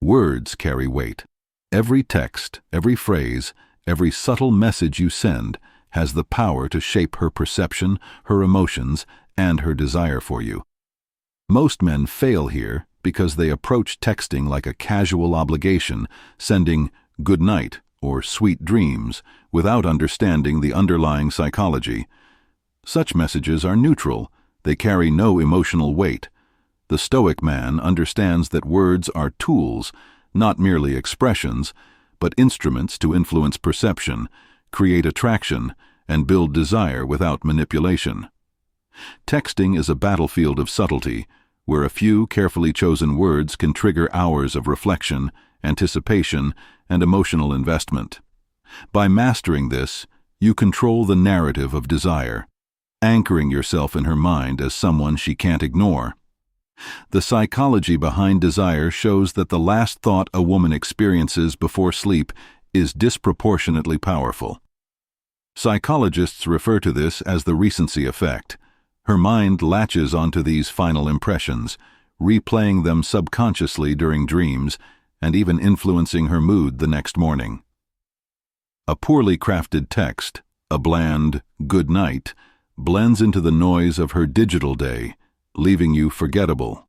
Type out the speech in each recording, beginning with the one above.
Words carry weight. Every text, every phrase, every subtle message you send has the power to shape her perception, her emotions, and her desire for you. Most men fail here because they approach texting like a casual obligation, sending good night or sweet dreams without understanding the underlying psychology. Such messages are neutral. They carry no emotional weight. The Stoic man understands that words are tools, not merely expressions, but instruments to influence perception, create attraction, and build desire without manipulation. Texting is a battlefield of subtlety, where a few carefully chosen words can trigger hours of reflection, anticipation, and emotional investment. By mastering this, you control the narrative of desire, anchoring yourself in her mind as someone she can't ignore. The psychology behind desire shows that the last thought a woman experiences before sleep is disproportionately powerful. Psychologists refer to this as the recency effect. Her mind latches onto these final impressions, replaying them subconsciously during dreams and even influencing her mood the next morning. A poorly crafted text, a bland "good night," blends into the noise of her digital day, leaving you forgettable.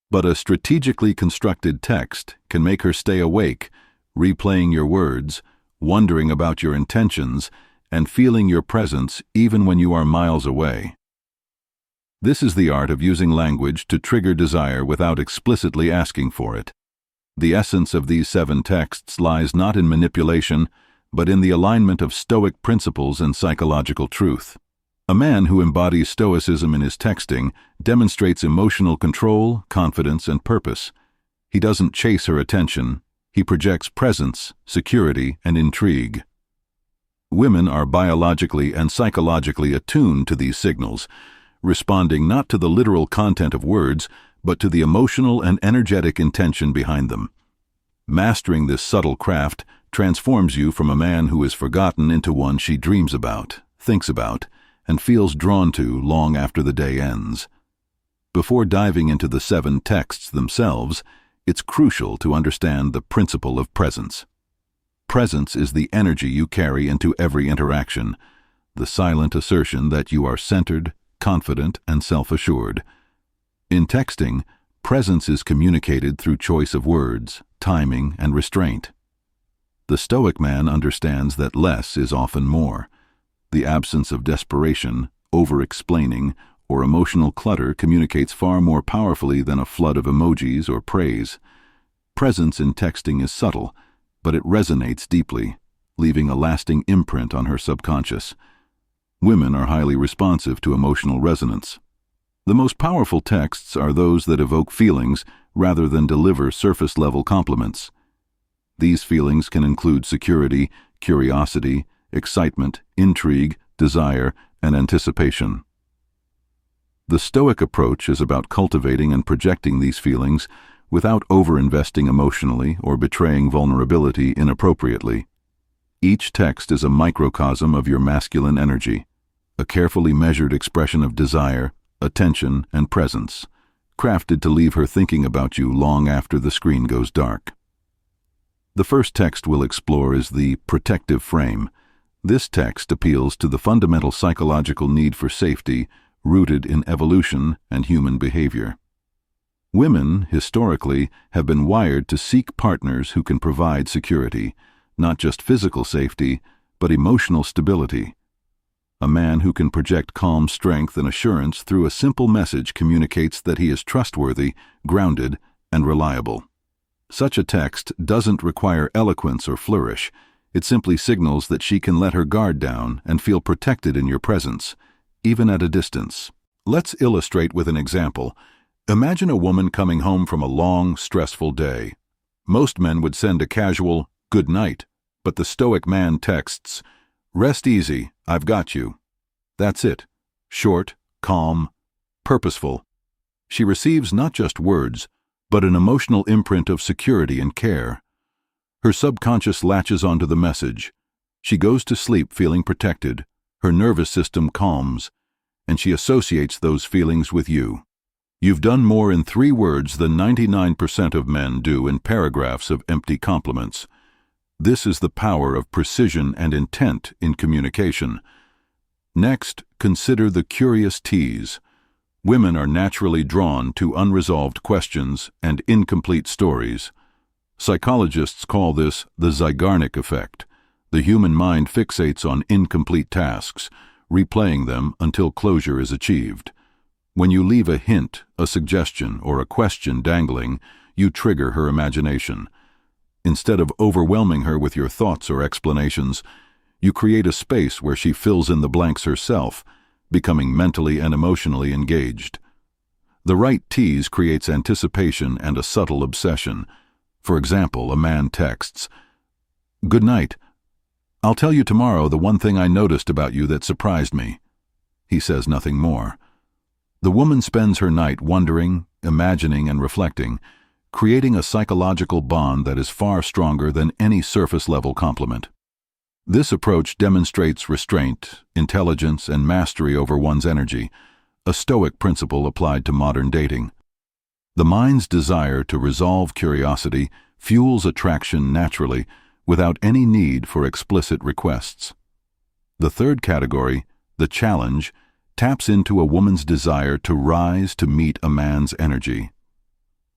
But a strategically constructed text can make her stay awake, replaying your words, wondering about your intentions, and feeling your presence even when you are miles away. This is the art of using language to trigger desire without explicitly asking for it. The essence of these 7 texts lies not in manipulation, but in the alignment of Stoic principles and psychological truth. A man who embodies Stoicism in his texting demonstrates emotional control, confidence, and purpose. He doesn't chase her attention. He projects presence, security, and intrigue. Women are biologically and psychologically attuned to these signals, responding not to the literal content of words, but to the emotional and energetic intention behind them. Mastering this subtle craft transforms you from a man who is forgotten into one she dreams about, thinks about, and feels drawn to long after the day ends. Before diving into the 7 texts themselves, it's crucial to understand the principle of presence. Presence is the energy you carry into every interaction, the silent assertion that you are centered, confident, and self-assured. In texting, presence is communicated through choice of words, timing, and restraint. The Stoic man understands that less is often more. The absence of desperation, over-explaining, or emotional clutter communicates far more powerfully than a flood of emojis or praise. Presence in texting is subtle, but it resonates deeply, leaving a lasting imprint on her subconscious. Women are highly responsive to emotional resonance. The most powerful texts are those that evoke feelings rather than deliver surface-level compliments. These feelings can include security, curiosity, excitement, intrigue, desire, and anticipation. The Stoic approach is about cultivating and projecting these feelings without over-investing emotionally or betraying vulnerability inappropriately. Each text is a microcosm of your masculine energy, a carefully measured expression of desire, attention, and presence, crafted to leave her thinking about you long after the screen goes dark. The first text we'll explore is the protective frame. This text appeals to the fundamental psychological need for safety rooted in evolution and human behavior. Women, historically, have been wired to seek partners who can provide security, not just physical safety, but emotional stability. A man who can project calm strength and assurance through a simple message communicates that he is trustworthy, grounded, and reliable. Such a text doesn't require eloquence or flourish. It simply signals that she can let her guard down and feel protected in your presence, even at a distance. Let's illustrate with an example. Imagine a woman coming home from a long, stressful day. Most men would send a casual, "good night," but the Stoic man texts, "Rest easy, I've got you." That's it. Short, calm, purposeful. She receives not just words, but an emotional imprint of security and care. Her subconscious latches onto the message. She goes to sleep feeling protected, her nervous system calms, and she associates those feelings with you. You've done more in 3 words than 99% of men do in paragraphs of empty compliments. This is the power of precision and intent in communication. Next, consider the curious tease. Women are naturally drawn to unresolved questions and incomplete stories. Psychologists call this the Zeigarnik Effect. The human mind fixates on incomplete tasks, replaying them until closure is achieved. When you leave a hint, a suggestion, or a question dangling, you trigger her imagination. Instead of overwhelming her with your thoughts or explanations, you create a space where she fills in the blanks herself, becoming mentally and emotionally engaged. The right tease creates anticipation and a subtle obsession. For example, a man texts, "Good night. I'll tell you tomorrow the one thing I noticed about you that surprised me." He says nothing more. The woman spends her night wondering, imagining, and reflecting, creating a psychological bond that is far stronger than any surface-level compliment. This approach demonstrates restraint, intelligence, and mastery over one's energy, a Stoic principle applied to modern dating. The mind's desire to resolve curiosity fuels attraction naturally, without any need for explicit requests. The third category, the challenge, taps into a woman's desire to rise to meet a man's energy.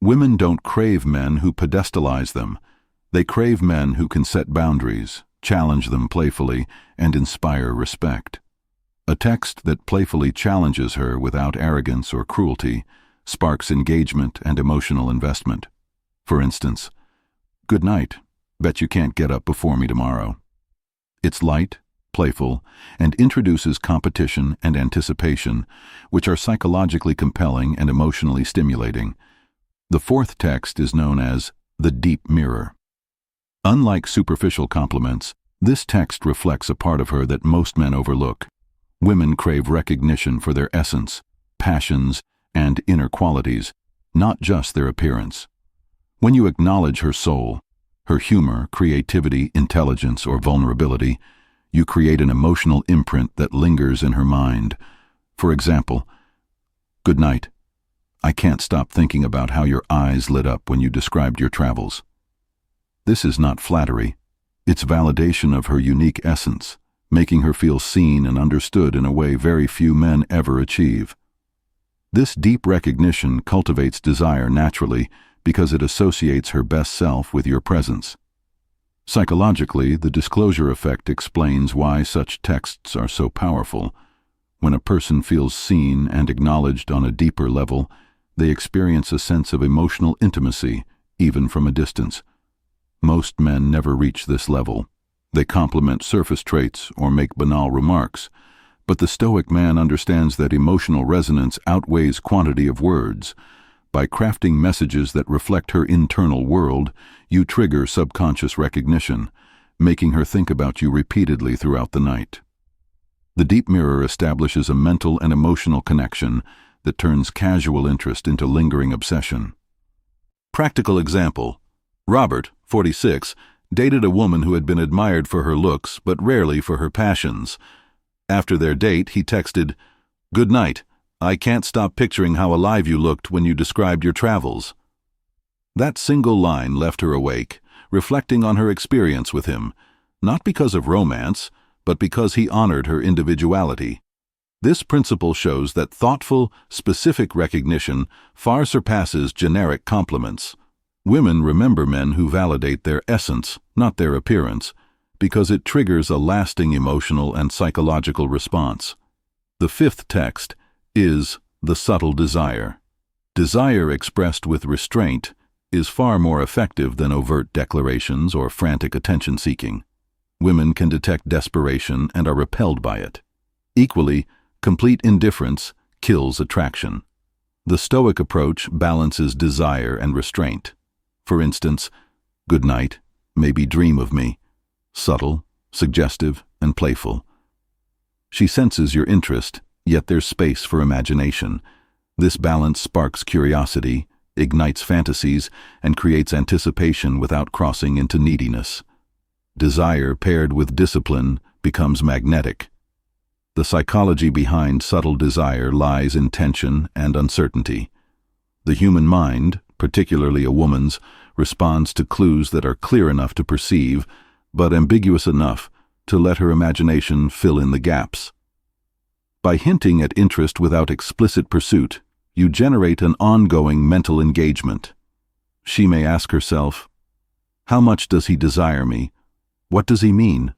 Women don't crave men who pedestalize them. They crave men who can set boundaries, challenge them playfully, and inspire respect. A text that playfully challenges her without arrogance or cruelty sparks engagement and emotional investment. For instance, "Good night. Bet you can't get up before me tomorrow." It's light, playful, and introduces competition and anticipation, which are psychologically compelling and emotionally stimulating. The fourth text is known as the deep mirror. Unlike superficial compliments, this text reflects a part of her that most men overlook. Women crave recognition for their essence, passions, and inner qualities, not just their appearance. When you acknowledge her soul, her humor, creativity, intelligence, or vulnerability, you create an emotional imprint that lingers in her mind. For example, "Good night. I can't stop thinking about how your eyes lit up when you described your travels." This is not flattery. It's validation of her unique essence, making her feel seen and understood in a way very few men ever achieve. This deep recognition cultivates desire naturally because it associates her best self with your presence. Psychologically, the disclosure effect explains why such texts are so powerful. When a person feels seen and acknowledged on a deeper level, they experience a sense of emotional intimacy, even from a distance. Most men never reach this level. They compliment surface traits or make banal remarks, but the Stoic man understands that emotional resonance outweighs quantity of words. By crafting messages that reflect her internal world, you trigger subconscious recognition, making her think about you repeatedly throughout the night. The deep mirror establishes a mental and emotional connection that turns casual interest into lingering obsession. Practical example. Robert, 46, dated a woman who had been admired for her looks but rarely for her passions. After their date, he texted, "Good night. I can't stop picturing how alive you looked when you described your travels." That single line left her awake, reflecting on her experience with him, not because of romance, but because he honored her individuality. This principle shows that thoughtful, specific recognition far surpasses generic compliments. Women remember men who validate their essence, not their appearance, because it triggers a lasting emotional and psychological response. The fifth text is the subtle desire. Desire expressed with restraint is far more effective than overt declarations or frantic attention-seeking. Women can detect desperation and are repelled by it. Equally, complete indifference kills attraction. The Stoic approach balances desire and restraint. For instance, "Good night, maybe dream of me." Subtle, suggestive, and playful. She senses your interest, yet there's space for imagination. This balance sparks curiosity, ignites fantasies, and creates anticipation without crossing into neediness. Desire paired with discipline becomes magnetic. The psychology behind subtle desire lies in tension and uncertainty. The human mind, particularly a woman's, responds to clues that are clear enough to perceive, but ambiguous enough to let her imagination fill in the gaps. By hinting at interest without explicit pursuit, you generate an ongoing mental engagement. She may ask herself, "How much does he desire me? What does he mean?"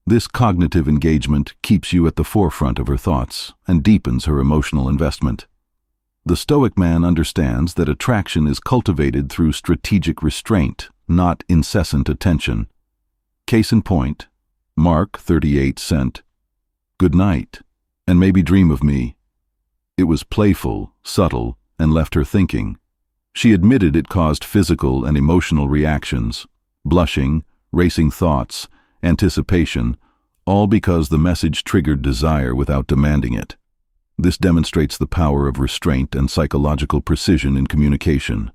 This cognitive engagement keeps you at the forefront of her thoughts and deepens her emotional investment. The Stoic man understands that attraction is cultivated through strategic restraint, not incessant attention. Case in point, Mark 38 sent, "Good night, and maybe dream of me." It was playful, subtle, and left her thinking. She admitted it caused physical and emotional reactions, blushing, racing thoughts, anticipation, all because the message triggered desire without demanding it. This demonstrates the power of restraint and psychological precision in communication.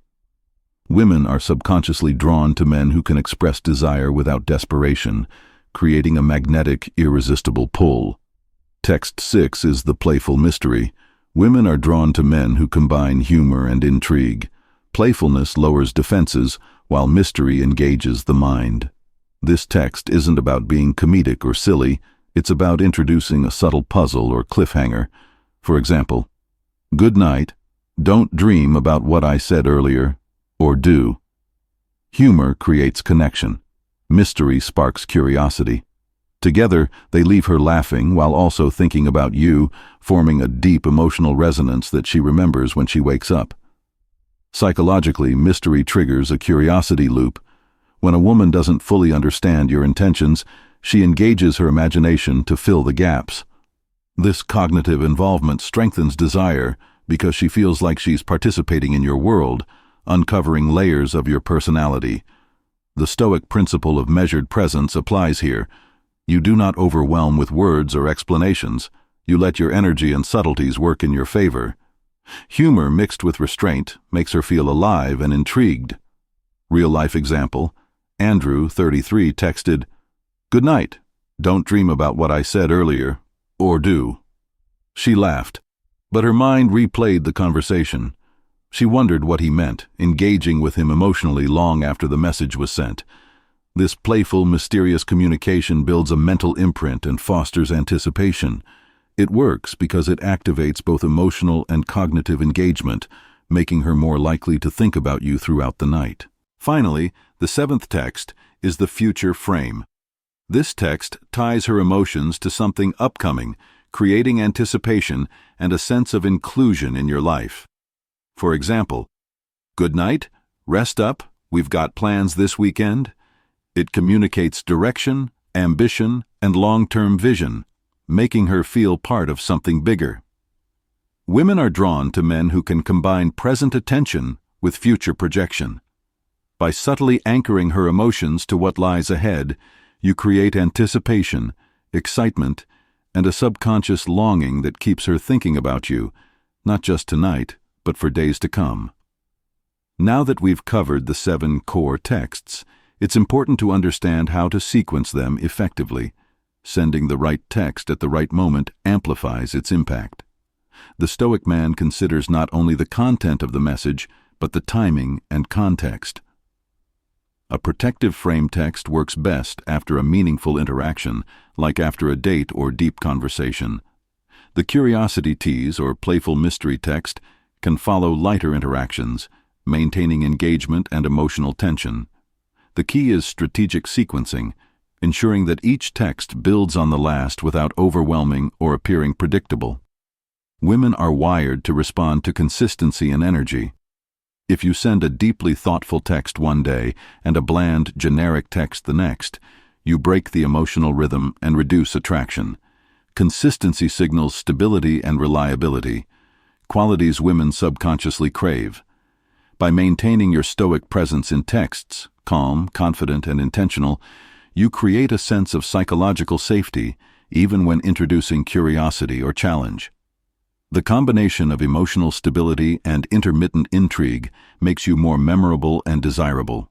Women are subconsciously drawn to men who can express desire without desperation, creating a magnetic, irresistible pull. Text 6 is the playful mystery. Women are drawn to men who combine humor and intrigue. Playfulness lowers defenses, while mystery engages the mind. This text isn't about being comedic or silly, it's about introducing a subtle puzzle or cliffhanger. For example, "Good night, don't dream about what I said earlier, or do." Humor creates connection. Mystery sparks curiosity. Together, they leave her laughing while also thinking about you, forming a deep emotional resonance that she remembers when she wakes up. Psychologically, mystery triggers a curiosity loop. When a woman doesn't fully understand your intentions, she engages her imagination to fill the gaps. This cognitive involvement strengthens desire because she feels like she's participating in your world, uncovering layers of your personality. The Stoic principle of measured presence applies here. You do not overwhelm with words or explanations. You let your energy and subtleties work in your favor. Humor mixed with restraint makes her feel alive and intrigued. Real-life example, Andrew, 33, texted, "Good night. Don't dream about what I said earlier, or do." She laughed, but her mind replayed the conversation. She wondered what he meant, engaging with him emotionally long after the message was sent. This playful, mysterious communication builds a mental imprint and fosters anticipation. It works because it activates both emotional and cognitive engagement, making her more likely to think about you throughout the night. Finally, the seventh text is the future frame. This text ties her emotions to something upcoming, creating anticipation and a sense of inclusion in your life. For example, "Good night, rest up, we've got plans this weekend." It communicates direction, ambition, and long-term vision, making her feel part of something bigger. Women are drawn to men who can combine present attention with future projection. By subtly anchoring her emotions to what lies ahead, you create anticipation, excitement, and a subconscious longing that keeps her thinking about you, not just tonight, but for days to come. Now that we've covered the 7 core texts, it's important to understand how to sequence them effectively. Sending the right text at the right moment amplifies its impact. The Stoic man considers not only the content of the message, but the timing and context. A protective frame text works best after a meaningful interaction, like after a date or deep conversation. The Curiosity Tease or playful mystery text can follow lighter interactions, maintaining engagement and emotional tension. The key is strategic sequencing, ensuring that each text builds on the last without overwhelming or appearing predictable. Women are wired to respond to consistency and energy. If you send a deeply thoughtful text one day and a bland, generic text the next, you break the emotional rhythm and reduce attraction. Consistency signals stability and reliability, qualities women subconsciously crave. By maintaining your Stoic presence in texts, calm, confident, and intentional, you create a sense of psychological safety, even when introducing curiosity or challenge. The combination of emotional stability and intermittent intrigue makes you more memorable and desirable.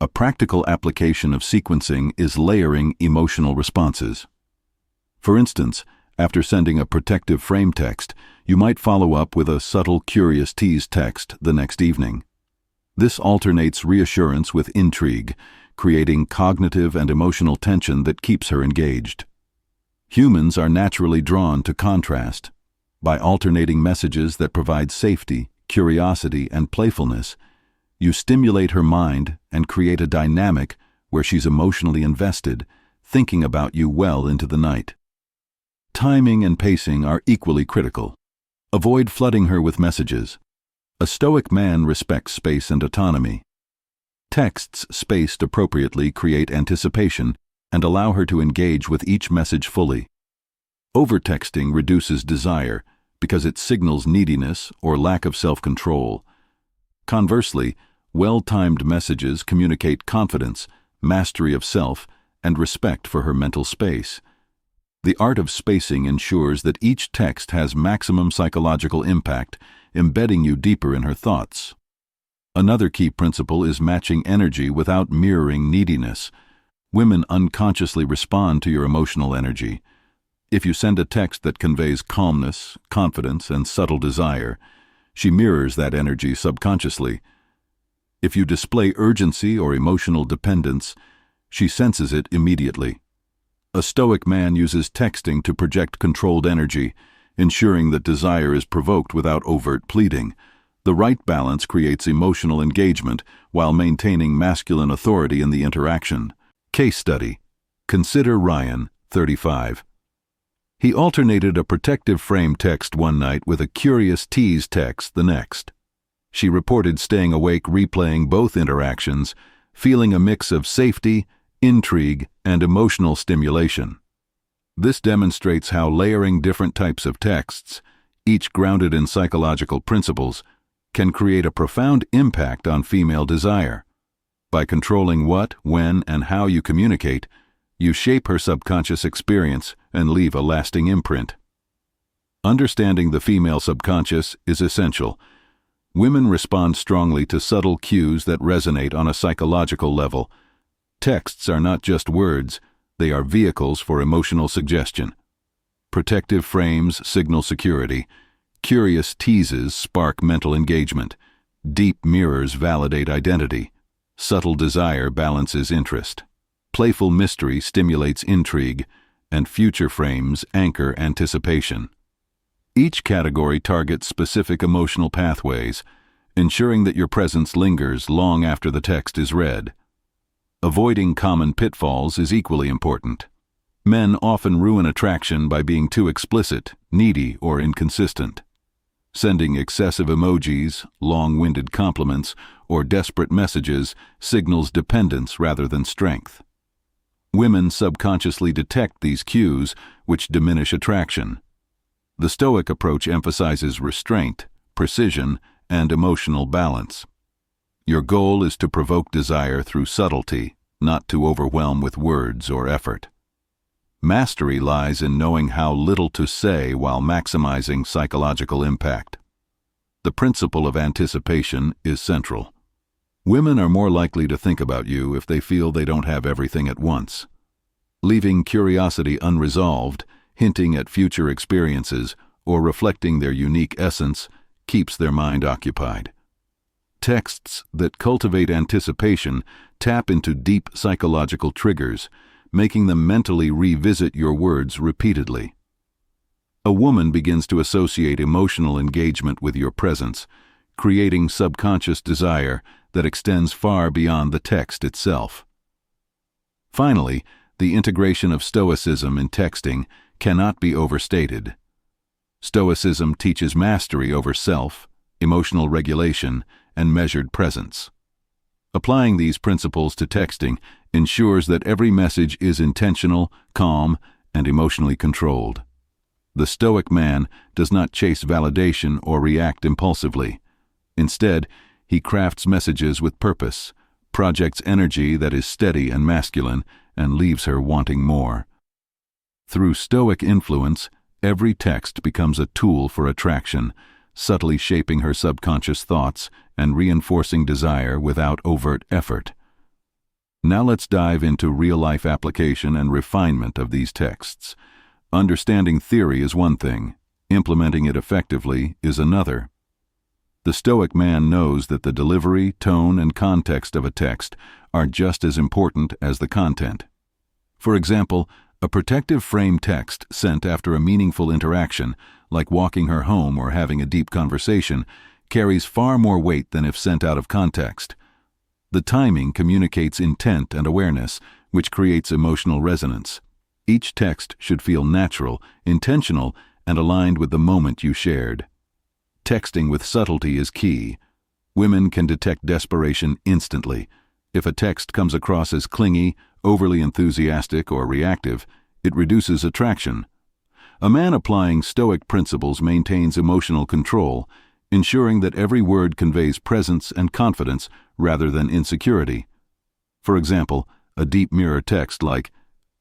A practical application of sequencing is layering emotional responses. For instance, after sending a protective frame text, You might follow up with a subtle Curious Tease text the next evening. This alternates reassurance with intrigue, creating cognitive and emotional tension that keeps her engaged. Humans are naturally drawn to contrast. By alternating messages that provide safety, curiosity, and playfulness, you stimulate her mind and create a dynamic where she's emotionally invested, thinking about you well into the night. Timing and pacing are equally critical. Avoid flooding her with messages. A Stoic man respects space and autonomy. Texts spaced appropriately create anticipation and allow her to engage with each message fully. Overtexting reduces desire because it signals neediness or lack of self-control. Conversely, well-timed messages communicate confidence, mastery of self, and respect for her mental space. The art of spacing ensures that each text has maximum psychological impact, embedding you deeper in her thoughts. Another key principle is matching energy without mirroring neediness. Women unconsciously respond to your emotional energy. If you send a text that conveys calmness, confidence, and subtle desire, she mirrors that energy subconsciously. If you display urgency or emotional dependence, she senses it immediately. A Stoic man uses texting to project controlled energy, ensuring that desire is provoked without overt pleading. The right balance creates emotional engagement while maintaining masculine authority in the interaction. Case study. Consider Ryan, 35. He alternated a protective frame text one night with a Curious Tease text the next. She reported staying awake replaying both interactions, feeling a mix of safety, intrigue, and emotional stimulation. This demonstrates how layering different types of texts, each grounded in psychological principles, can create a profound impact on female desire. By controlling what, when, and how you communicate, you shape her subconscious experience and leave a lasting imprint. Understanding the female subconscious is essential. Women respond strongly to subtle cues that resonate on a psychological level. Texts are not just words, they are vehicles for emotional suggestion. Protective frames signal security. Curious teases spark mental engagement. Deep mirrors validate identity. Subtle desire balances interest. Playful mystery stimulates intrigue, and future frames anchor anticipation. Each category targets specific emotional pathways, ensuring that your presence lingers long after the text is read. Avoiding common pitfalls is equally important. Men often ruin attraction by being too explicit, needy, or inconsistent. Sending excessive emojis, long-winded compliments, or desperate messages signals dependence rather than strength. Women subconsciously detect these cues, which diminish attraction. The Stoic approach emphasizes restraint, precision, and emotional balance. Your goal is to provoke desire through subtlety, not to overwhelm with words or effort. Mastery lies in knowing how little to say while maximizing psychological impact. The principle of anticipation is central. Women are more likely to think about you if they feel they don't have everything at once. Leaving curiosity unresolved, hinting at future experiences, or reflecting their unique essence, keeps their mind occupied. Texts that cultivate anticipation tap into deep psychological triggers, making them mentally revisit your words repeatedly. A woman begins to associate emotional engagement with your presence, creating subconscious desire that extends far beyond the text itself. Finally, the integration of Stoicism in texting cannot be overstated. Stoicism teaches mastery over self, emotional regulation, and measured presence. Applying these principles to texting ensures that every message is intentional, calm, and emotionally controlled. The Stoic man does not chase validation or react impulsively. Instead, he crafts messages with purpose, projects energy that is steady and masculine, and leaves her wanting more. Through Stoic influence, every text becomes a tool for attraction, subtly shaping her subconscious thoughts and reinforcing desire without overt effort. Now let's dive into real-life application and refinement of these texts. Understanding theory is one thing, Implementing it effectively is another. The Stoic man knows that the delivery, tone, and context of a text are just as important as the content. For example, a protective frame text sent after a meaningful interaction, like walking her home or having a deep conversation, carries far more weight than if sent out of context. The timing communicates intent and awareness, which creates emotional resonance. Each text should feel natural, intentional, and aligned with the moment you shared. Texting with subtlety is key. Women can detect desperation instantly. If a text comes across as clingy, overly enthusiastic, or reactive, it reduces attraction. A man applying Stoic principles maintains emotional control, ensuring that every word conveys presence and confidence rather than insecurity. For example, a deep mirror text like,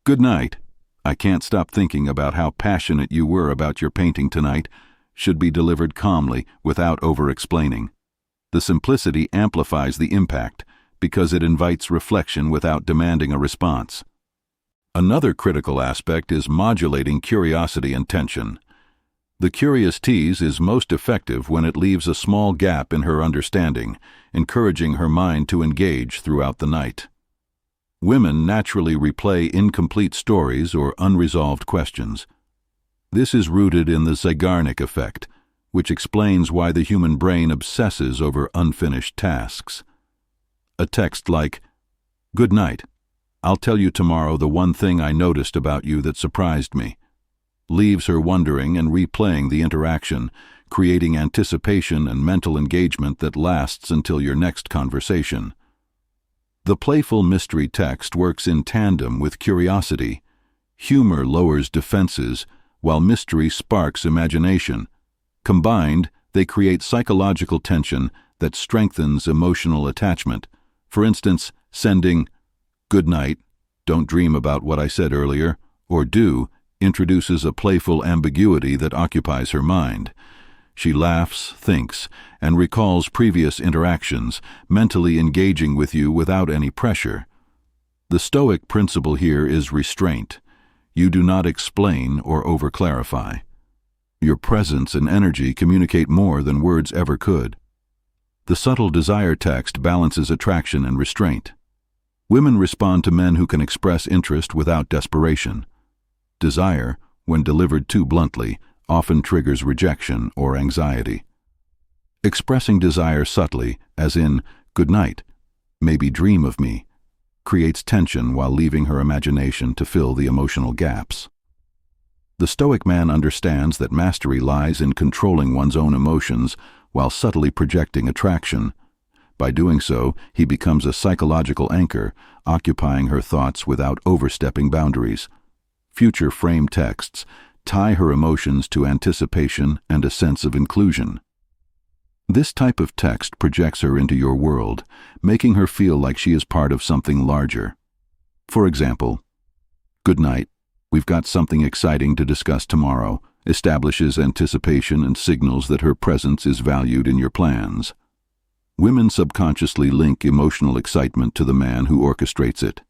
"Good night. I can't stop thinking about how passionate you were about your painting tonight," should be delivered calmly without over-explaining. The simplicity amplifies the impact because it invites reflection without demanding a response. Another critical aspect is modulating curiosity and tension. The Curious Tease is most effective when it leaves a small gap in her understanding, encouraging her mind to engage throughout the night. Women naturally replay incomplete stories or unresolved questions. This is rooted in the Zeigarnik Effect, which explains why the human brain obsesses over unfinished tasks. A text like, "Good night. I'll tell you tomorrow the one thing I noticed about you that surprised me," leaves her wondering and replaying the interaction, creating anticipation and mental engagement that lasts until your next conversation. The playful mystery text works in tandem with curiosity. Humor lowers defenses, while mystery sparks imagination. Combined, they create psychological tension that strengthens emotional attachment. For instance, sending, "Good night, don't dream about what I said earlier," or "do," introduces a playful ambiguity that occupies her mind. She laughs, thinks, and recalls previous interactions, mentally engaging with you without any pressure. The Stoic principle here is restraint. You do not explain or over-clarify. Your presence and energy communicate more than words ever could. The subtle desire text balances attraction and restraint. Women respond to men who can express interest without desperation. Desire, when delivered too bluntly, often triggers rejection or anxiety. Expressing desire subtly, as in, "Good night, maybe dream of me," creates tension while leaving her imagination to fill the emotional gaps. The Stoic man understands that mastery lies in controlling one's own emotions while subtly projecting attraction. By doing so, he becomes a psychological anchor, occupying her thoughts without overstepping boundaries. Future frame texts tie her emotions to anticipation and a sense of inclusion. This type of text projects her into your world, making her feel like she is part of something larger. For example, "Good night. We've got something exciting to discuss tomorrow," establishes anticipation and signals that her presence is valued in your plans. Women subconsciously link emotional excitement to the man who orchestrates it.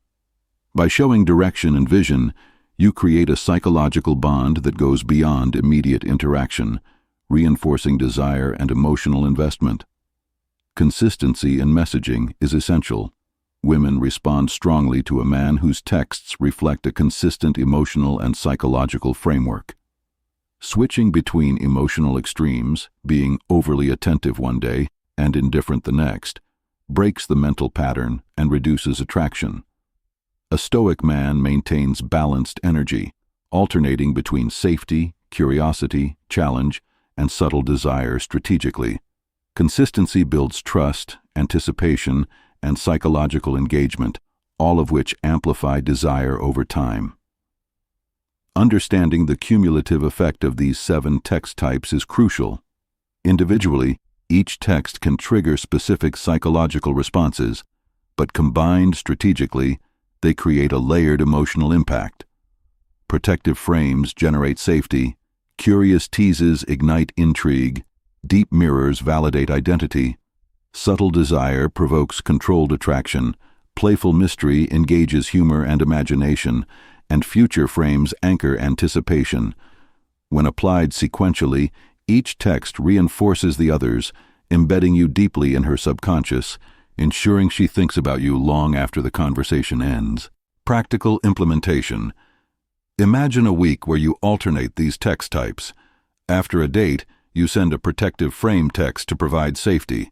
By showing direction and vision, you create a psychological bond that goes beyond immediate interaction, reinforcing desire and emotional investment. Consistency in messaging is essential. Women respond strongly to a man whose texts reflect a consistent emotional and psychological framework. Switching between emotional extremes, being overly attentive one day and indifferent the next, breaks the mental pattern and reduces attraction. A Stoic man maintains balanced energy, alternating between safety, curiosity, challenge, and subtle desire strategically. Consistency builds trust, anticipation, and psychological engagement, all of which amplify desire over time. Understanding the cumulative effect of these 7 text types is crucial. Individually, each text can trigger specific psychological responses, but combined strategically, they create a layered emotional impact. Protective frames generate safety, curious teases ignite intrigue, deep mirrors validate identity, subtle desire provokes controlled attraction, playful mystery engages humor and imagination, and future frames anchor anticipation. When applied sequentially, each text reinforces the others, embedding you deeply in her subconscious, ensuring she thinks about you long after the conversation ends. Practical implementation. Imagine a week where you alternate these text types. After a date, you send a protective frame text to provide safety.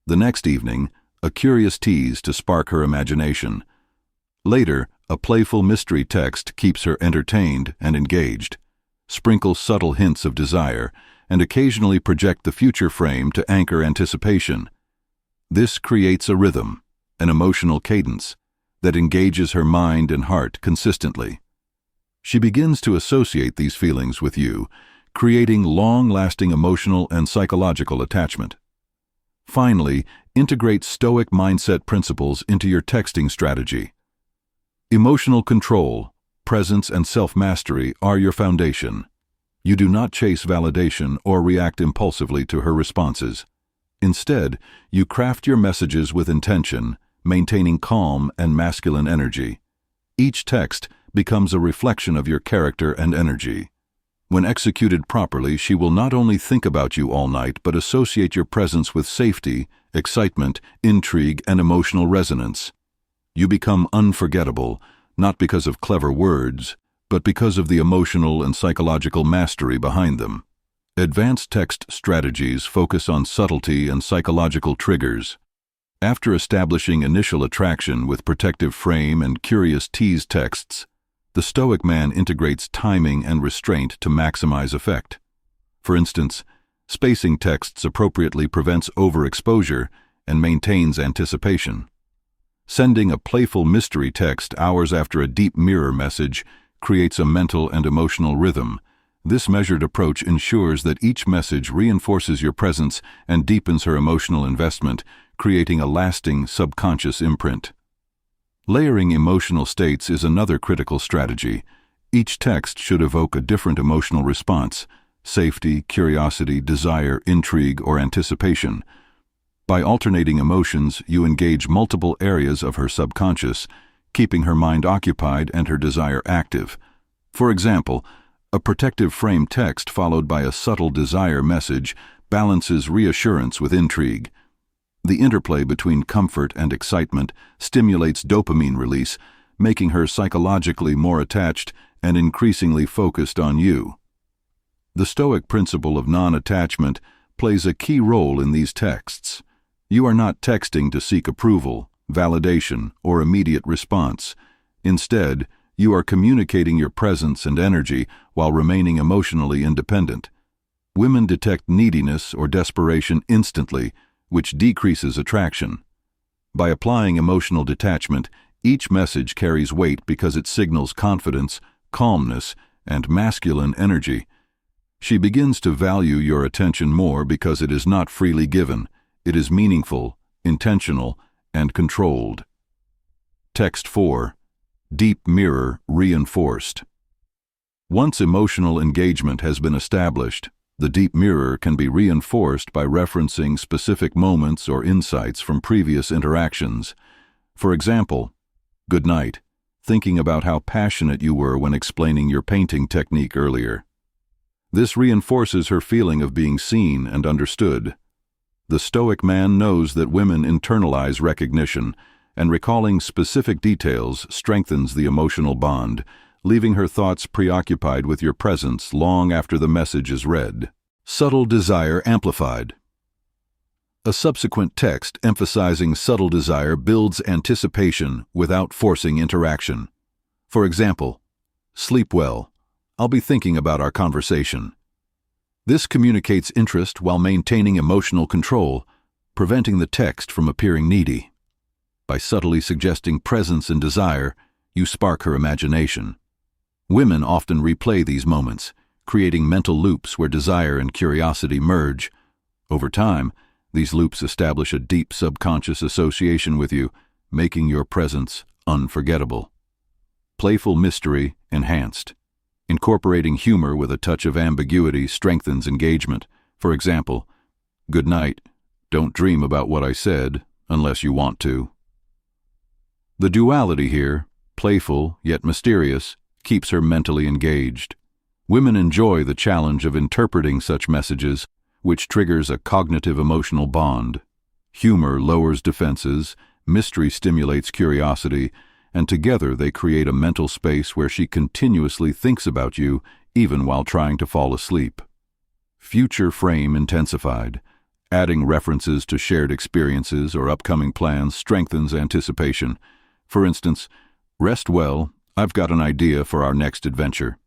The next evening, a curious tease to spark her imagination. Later, a playful mystery text keeps her entertained and engaged. Sprinkle subtle hints of desire, and occasionally project the future frame to anchor anticipation. This creates a rhythm, an emotional cadence, that engages her mind and heart consistently. She begins to associate these feelings with you, creating long-lasting emotional and psychological attachment. Finally, integrate Stoic mindset principles into your texting strategy. Emotional control, presence, and self-mastery are your foundation. You do not chase validation or react impulsively to her responses. Instead, you craft your messages with intention, maintaining calm and masculine energy. Each text becomes a reflection of your character and energy. When executed properly, she will not only think about you all night, but associate your presence with safety, excitement, intrigue, and emotional resonance. You become unforgettable, not because of clever words, but because of the emotional and psychological mastery behind them. Advanced text strategies focus on subtlety and psychological triggers. After establishing initial attraction with protective frame and curious tease texts, the Stoic man integrates timing and restraint to maximize effect. For instance, spacing texts appropriately prevents overexposure and maintains anticipation. Sending a playful mystery text hours after a deep mirror message creates a mental and emotional rhythm. This measured approach ensures that each message reinforces your presence and deepens her emotional investment, creating a lasting subconscious imprint. Layering emotional states is another critical strategy. Each text should evoke a different emotional response: safety, curiosity, desire, intrigue, or anticipation. By alternating emotions, you engage multiple areas of her subconscious, keeping her mind occupied and her desire active. For example, a protective frame text followed by a subtle desire message balances reassurance with intrigue. The interplay between comfort and excitement stimulates dopamine release, making her psychologically more attached and increasingly focused on you. The Stoic principle of non-attachment plays a key role in these texts. You are not texting to seek approval, validation, or immediate response. Instead, you are communicating your presence and energy while remaining emotionally independent. Women detect neediness or desperation instantly, which decreases attraction. By applying emotional detachment, each message carries weight because it signals confidence, calmness, and masculine energy. She begins to value your attention more because it is not freely given. It is meaningful, intentional, and controlled. Text 4. Deep mirror reinforced. Once emotional engagement has been established, the deep mirror can be reinforced by referencing specific moments or insights from previous interactions. For example, "Good night, thinking about how passionate you were when explaining your painting technique earlier." This reinforces her feeling of being seen and understood. The Stoic man knows that women internalize recognition, and recalling specific details strengthens the emotional bond, leaving her thoughts preoccupied with your presence long after the message is read. Subtle desire amplified. A subsequent text emphasizing subtle desire builds anticipation without forcing interaction. For example, "Sleep well. I'll be thinking about our conversation." This communicates interest while maintaining emotional control, preventing the text from appearing needy. By subtly suggesting presence and desire, you spark her imagination. Women often replay these moments, creating mental loops where desire and curiosity merge. Over time, these loops establish a deep subconscious association with you, making your presence unforgettable. Playful mystery enhanced. Incorporating humor with a touch of ambiguity strengthens engagement. For example, "Good night. Don't dream about what I said, unless you want to." The duality here, playful yet mysterious, keeps her mentally engaged. Women enjoy the challenge of interpreting such messages, which triggers a cognitive emotional bond. Humor lowers defenses, mystery stimulates curiosity, and together they create a mental space where she continuously thinks about you, even while trying to fall asleep. Future frame intensified. Adding references to shared experiences or upcoming plans strengthens anticipation. For instance, "Rest well, I've got an idea for our next adventure."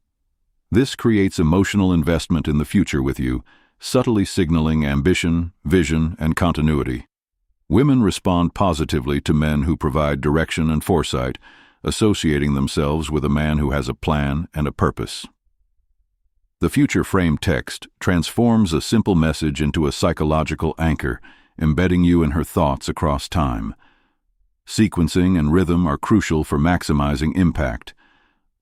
This creates emotional investment in the future with you, subtly signaling ambition, vision, and continuity. Women respond positively to men who provide direction and foresight, associating themselves with a man who has a plan and a purpose. The future frame text transforms a simple message into a psychological anchor, embedding you in her thoughts across time. Sequencing and rhythm are crucial for maximizing impact.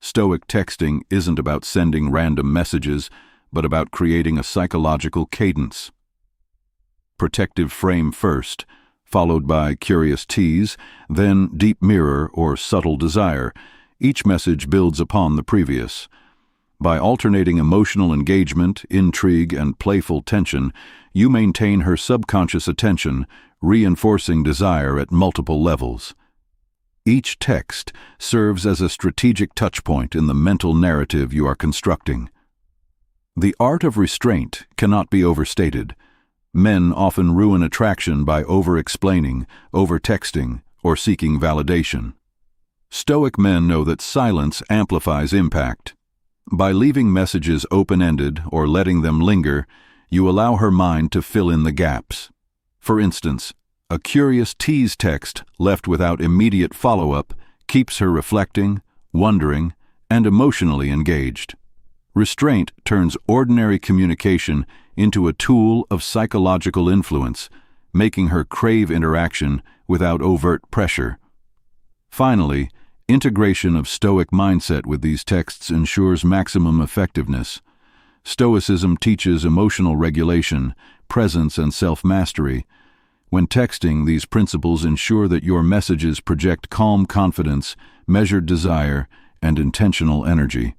Stoic texting isn't about sending random messages, but about creating a psychological cadence. Protective frame first, followed by Curious Tease, then Deep Mirror or Subtle Desire. Each message builds upon the previous. By alternating emotional engagement, intrigue, and playful tension, you maintain her subconscious attention, reinforcing desire at multiple levels. Each text serves as a strategic touchpoint in the mental narrative you are constructing. The art of restraint cannot be overstated. Men often ruin attraction by over-explaining, over-texting, or seeking validation. Stoic men know that silence amplifies impact. By leaving messages open-ended or letting them linger, you allow her mind to fill in the gaps. For instance, a Curious Tease text left without immediate follow-up keeps her reflecting, wondering, and emotionally engaged. Restraint turns ordinary communication into a tool of psychological influence, making her crave interaction without overt pressure. Finally, integration of Stoic mindset with these texts ensures maximum effectiveness. Stoicism teaches emotional regulation, presence, and self-mastery. When texting, these principles ensure that your messages project calm confidence, measured desire, and intentional energy.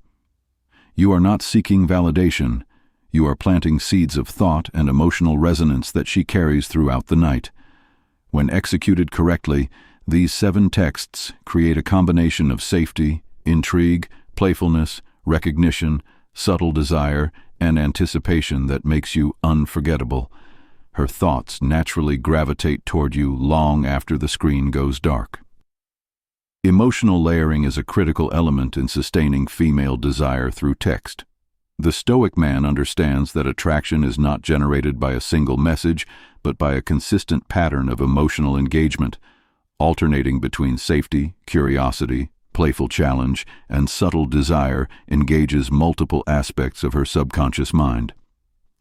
You are not seeking validation. You are planting seeds of thought and emotional resonance that she carries throughout the night. When executed correctly, these 7 texts create a combination of safety, intrigue, playfulness, recognition, subtle desire, and anticipation that makes you unforgettable. Her thoughts naturally gravitate toward you long after the screen goes dark. Emotional layering is a critical element in sustaining female desire through text. The Stoic man understands that attraction is not generated by a single message, but by a consistent pattern of emotional engagement, alternating between safety, curiosity, playful challenge, and subtle desire engages multiple aspects of her subconscious mind.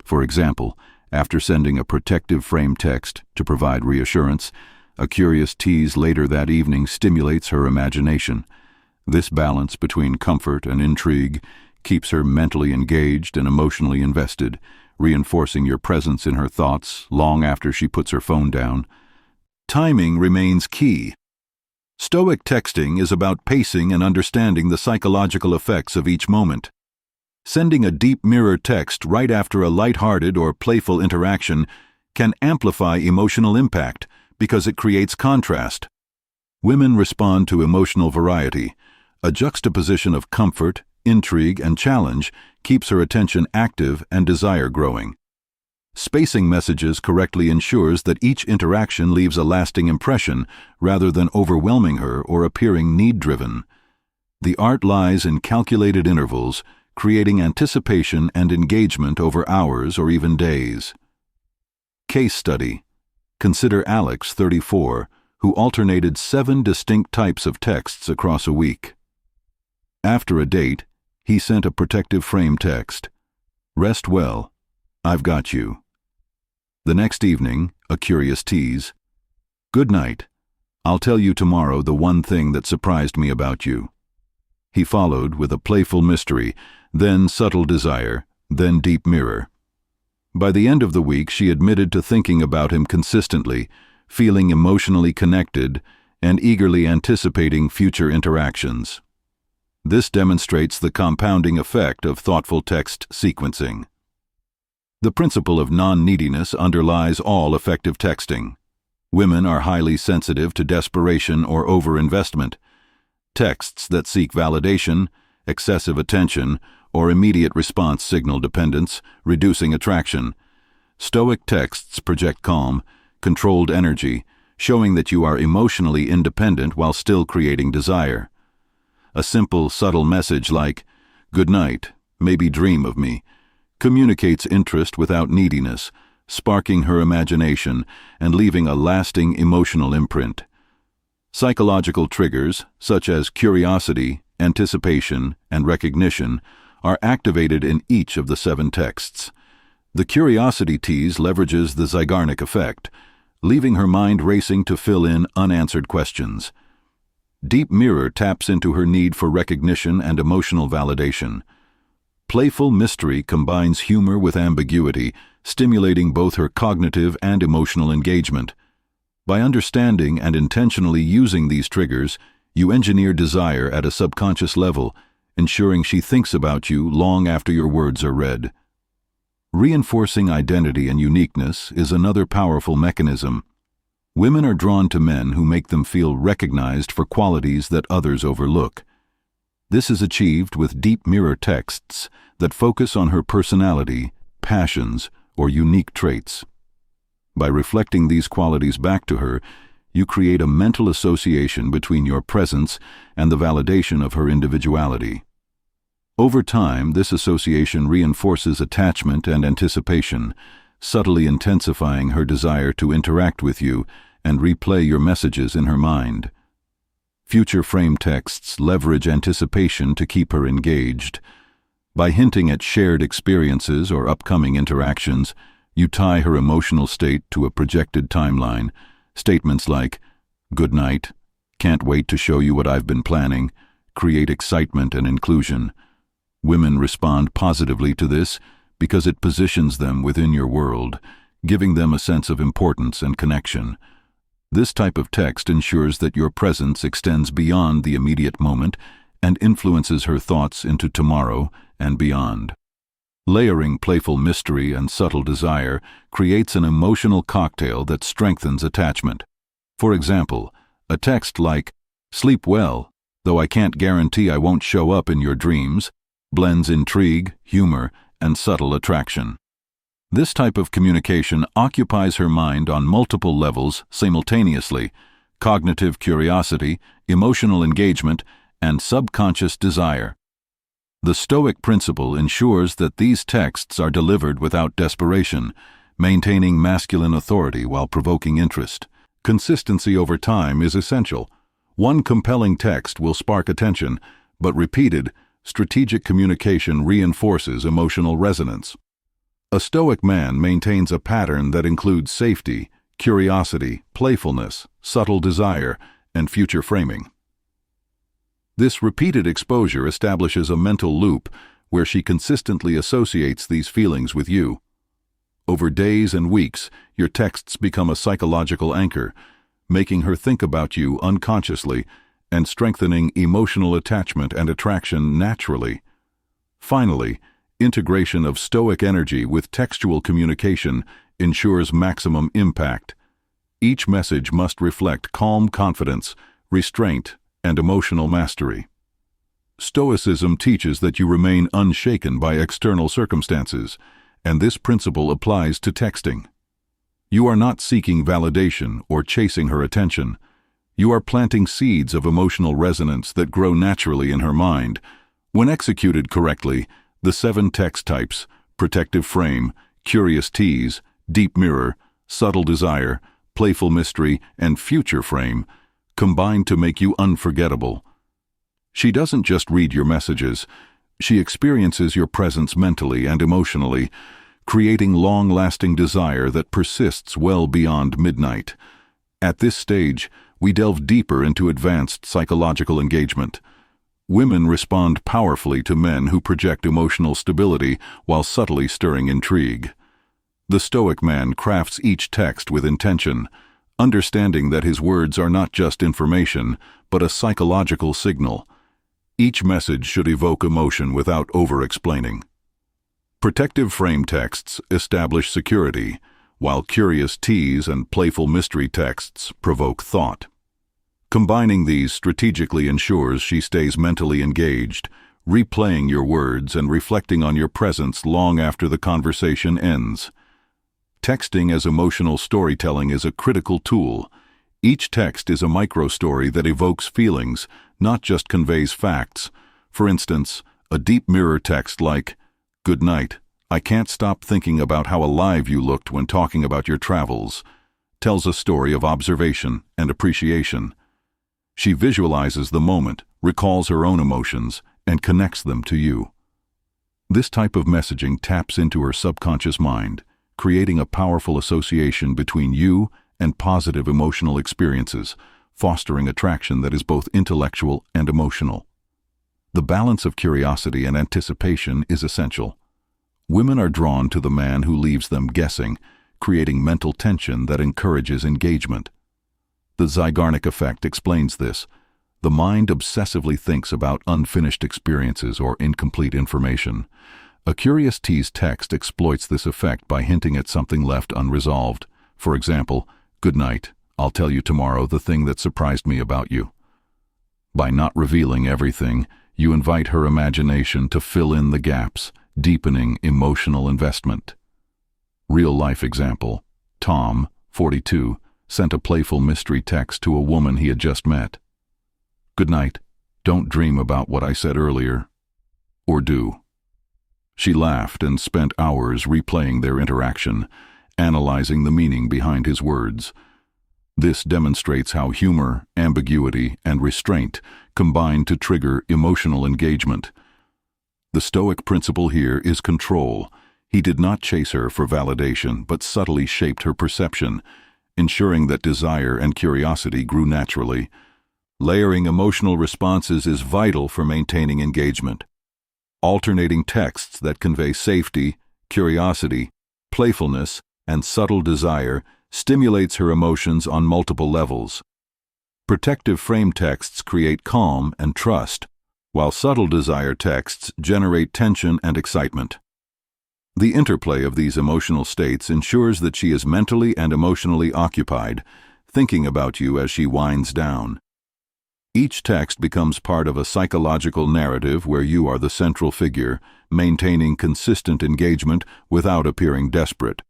For example, after sending a protective frame text to provide reassurance, a Curious Tease later that evening stimulates her imagination. This balance between comfort and intrigue keeps her mentally engaged and emotionally invested, reinforcing your presence in her thoughts long after she puts her phone down. Timing remains key. Stoic texting is about pacing and understanding the psychological effects of each moment. Sending a deep mirror text right after a lighthearted or playful interaction can amplify emotional impact because it creates contrast. Women respond to emotional variety. A juxtaposition of comfort, intrigue, and challenge keeps her attention active and desire growing. Spacing messages correctly ensures that each interaction leaves a lasting impression rather than overwhelming her or appearing need-driven. The art lies in calculated intervals, creating anticipation and engagement over hours or even days. Case study. Consider Alex, 34, who alternated 7 distinct types of texts across a week. After a date, he sent a protective frame text. "Rest well. I've got you." The next evening, a Curious Tease. "Good night. I'll tell you tomorrow the one thing that surprised me about you." He followed with a playful mystery, then subtle desire, then deep mirror. By the end of the week, she admitted to thinking about him consistently, feeling emotionally connected, and eagerly anticipating future interactions. This demonstrates the compounding effect of thoughtful text sequencing. The principle of non-neediness underlies all effective texting. Women are highly sensitive to desperation or overinvestment. Texts that seek validation, excessive attention, or immediate response signal dependence, reducing attraction. Stoic texts project calm, controlled energy, showing that you are emotionally independent while still creating desire. A simple, subtle message like, "Good night, maybe dream of me," communicates interest without neediness, sparking her imagination and leaving a lasting emotional imprint. Psychological triggers, such as curiosity, anticipation, and recognition, are activated in each of the 7 texts. The Curiosity Tease leverages the Zeigarnik Effect, leaving her mind racing to fill in unanswered questions. Deep Mirror taps into her need for recognition and emotional validation. Playful Mystery combines humor with ambiguity, stimulating both her cognitive and emotional engagement. By understanding and intentionally using these triggers, you engineer desire at a subconscious level, ensuring she thinks about you long after your words are read. Reinforcing identity and uniqueness is another powerful mechanism. Women are drawn to men who make them feel recognized for qualities that others overlook. This is achieved with deep mirror texts that focus on her personality, passions, or unique traits. By reflecting these qualities back to her, you create a mental association between your presence and the validation of her individuality. Over time, this association reinforces attachment and anticipation, subtly intensifying her desire to interact with you and replay your messages in her mind. Future frame texts leverage anticipation to keep her engaged. By hinting at shared experiences or upcoming interactions, you tie her emotional state to a projected timeline. Statements like, "Good night," "Can't wait to show you what I've been planning," create excitement and inclusion. Women respond positively to this because it positions them within your world, giving them a sense of importance and connection. This type of text ensures that your presence extends beyond the immediate moment and influences her thoughts into tomorrow and beyond. Layering playful mystery and subtle desire creates an emotional cocktail that strengthens attachment. For example, a text like, "Sleep well, though I can't guarantee I won't show up in your dreams," blends intrigue, humor, and subtle attraction. This type of communication occupies her mind on multiple levels simultaneously: cognitive curiosity, emotional engagement, and subconscious desire. The Stoic principle ensures that these texts are delivered without desperation, maintaining masculine authority while provoking interest. Consistency over time is essential. One compelling text will spark attention, but repeated, strategic communication reinforces emotional resonance. A Stoic man maintains a pattern that includes safety, curiosity, playfulness, subtle desire, and future framing. This repeated exposure establishes a mental loop where she consistently associates these feelings with you. Over days and weeks, your texts become a psychological anchor, making her think about you unconsciously and strengthening emotional attachment and attraction naturally. Finally, integration of Stoic energy with textual communication ensures maximum impact. Each message must reflect calm confidence, restraint, and emotional mastery. Stoicism teaches that you remain unshaken by external circumstances, and this principle applies to texting. You are not seeking validation or chasing her attention. You are planting seeds of emotional resonance that grow naturally in her mind. When executed correctly, the 7 text types, protective frame, curious tease, deep mirror, subtle desire, playful mystery, and future frame, combine to make you unforgettable. She doesn't just read your messages, she experiences your presence mentally and emotionally, creating long-lasting desire that persists well beyond midnight. At this stage, we delve deeper into advanced psychological engagement. Women respond powerfully to men who project emotional stability while subtly stirring intrigue. The Stoic man crafts each text with intention, understanding that his words are not just information, but a psychological signal. Each message should evoke emotion without over-explaining. Protective frame texts establish security, while curious tease and playful mystery texts provoke thought. Combining these strategically ensures she stays mentally engaged, replaying your words and reflecting on your presence long after the conversation ends. Texting as emotional storytelling is a critical tool. Each text is a micro-story that evokes feelings, not just conveys facts. For instance, a deep mirror text like, "Good night, I can't stop thinking about how alive you looked when talking about your travels," tells a story of observation and appreciation. She visualizes the moment, recalls her own emotions, and connects them to you. This type of messaging taps into her subconscious mind, creating a powerful association between you and positive emotional experiences, fostering attraction that is both intellectual and emotional. The balance of curiosity and anticipation is essential. Women are drawn to the man who leaves them guessing, creating mental tension that encourages engagement. The Zeigarnik Effect explains this. The mind obsessively thinks about unfinished experiences or incomplete information. A Curious Tease text exploits this effect by hinting at something left unresolved. For example, "Good night, I'll tell you tomorrow the thing that surprised me about you." By not revealing everything, you invite her imagination to fill in the gaps, deepening emotional investment. Real-life example. Tom, 42, sent a playful mystery text to a woman he had just met. "Good night, don't dream about what I said earlier." Or do. She laughed and spent hours replaying their interaction, analyzing the meaning behind his words. This demonstrates how humor, ambiguity, and restraint combine to trigger emotional engagement. The Stoic principle here is control. He did not chase her for validation, but subtly shaped her perception, ensuring that desire and curiosity grew naturally. Layering emotional responses is vital for maintaining engagement. Alternating texts that convey safety, curiosity, playfulness, and subtle desire stimulates her emotions on multiple levels. Protective frame texts create calm and trust, while subtle desire texts generate tension and excitement. The interplay of these emotional states ensures that she is mentally and emotionally occupied, thinking about you as she winds down. Each text becomes part of a psychological narrative where you are the central figure, maintaining consistent engagement without appearing desperate.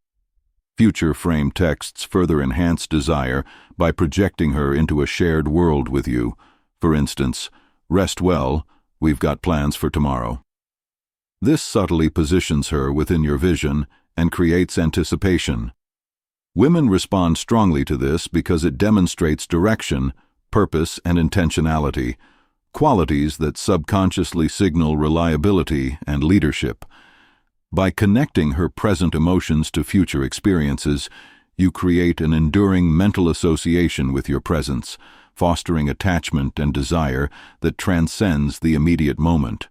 Future frame texts further enhance desire by projecting her into a shared world with you. For instance, "Rest well, we've got plans for tomorrow." This subtly positions her within your vision and creates anticipation. Women respond strongly to this because it demonstrates direction, purpose, and intentionality, qualities that subconsciously signal reliability and leadership. By connecting her present emotions to future experiences, you create an enduring mental association with your presence, fostering attachment and desire that transcends the immediate moment.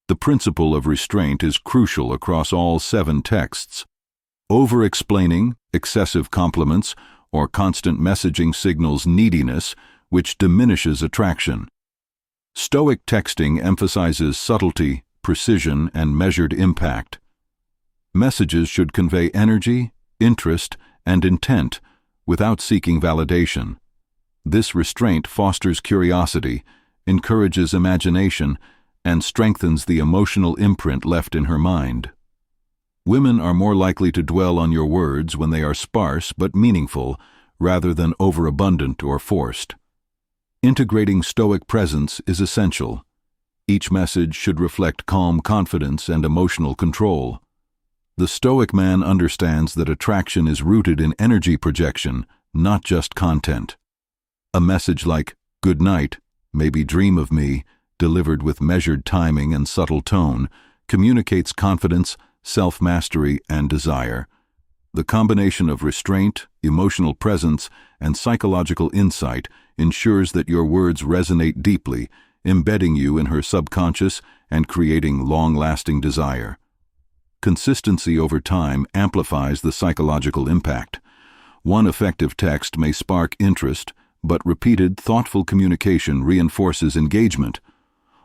The principle of restraint is crucial across all 7 texts. Over-explaining, excessive compliments, or constant messaging signals neediness, which diminishes attraction. Stoic texting emphasizes subtlety, precision, and measured impact. Messages should convey energy, interest, and intent without seeking validation. This restraint fosters curiosity, encourages imagination, and strengthens the emotional imprint left in her mind. Women are more likely to dwell on your words when they are sparse but meaningful, rather than overabundant or forced. Integrating Stoic presence is essential. Each message should reflect calm confidence and emotional control. The Stoic man understands that attraction is rooted in energy projection, not just content. A message like, "Good night, maybe dream of me," delivered with measured timing and subtle tone, communicates confidence, self-mastery, and desire. The combination of restraint, emotional presence, and psychological insight ensures that your words resonate deeply, embedding you in her subconscious and creating long-lasting desire. Consistency over time amplifies the psychological impact. One effective text may spark interest, but repeated, thoughtful communication reinforces engagement.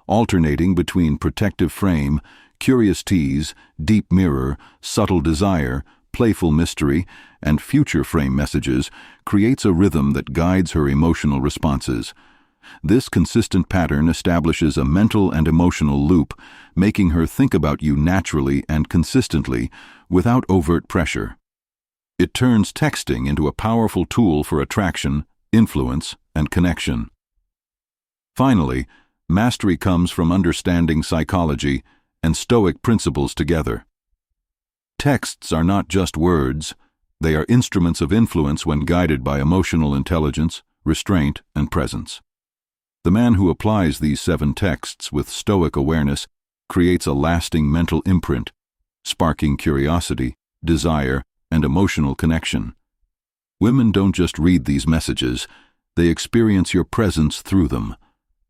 alternating between protective frame, curious tease, deep mirror, subtle desire, playful mystery, and future frame messages, creates a rhythm that guides her emotional responses. This consistent pattern establishes a mental and emotional loop, making her think about you naturally and consistently, without overt pressure. It turns texting into a powerful tool for attraction, influence, and connection. Finally, mastery comes from understanding psychology and Stoic principles together. Texts are not just words, they are instruments of influence when guided by emotional intelligence, restraint, and presence. The man who applies these 7 texts with Stoic awareness creates a lasting mental imprint, sparking curiosity, desire, and emotional connection. Women don't just read these messages, they experience your presence through them.